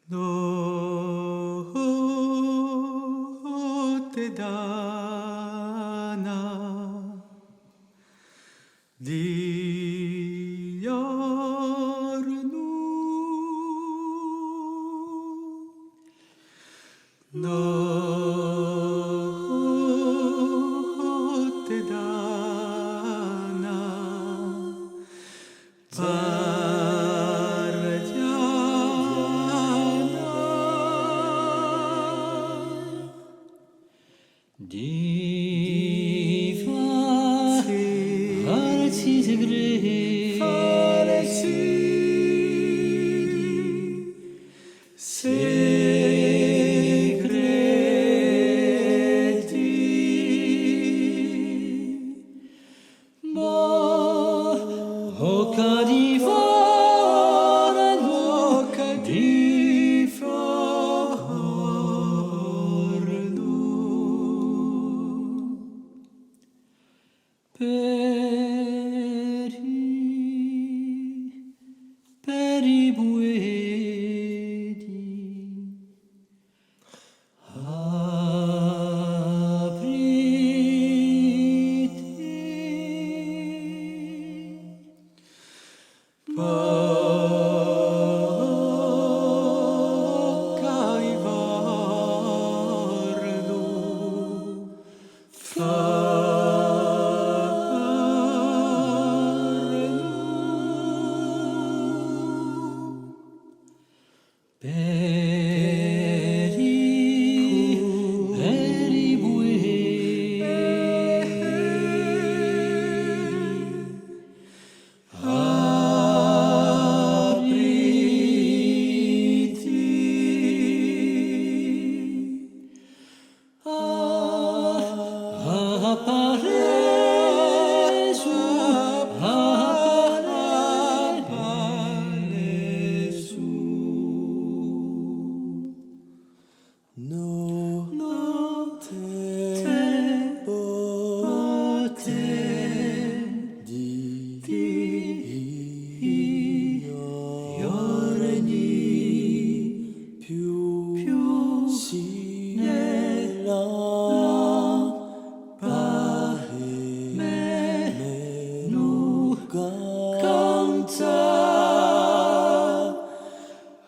notte dana di giorno, notte dana Diva farsi segreti, ma oca di forno, di forno. Per i bueti apriti, bocca di vardo, per i bueti apriti, appare su, appare su. Notte di giorni più si nella meno canta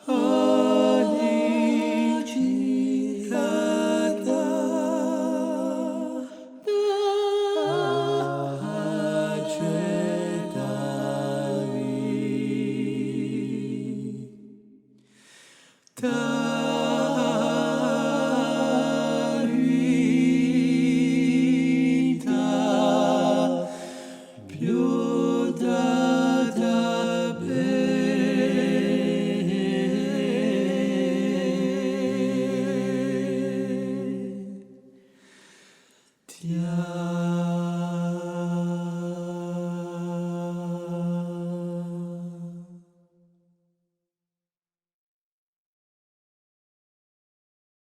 ogni cicada vita più da bere.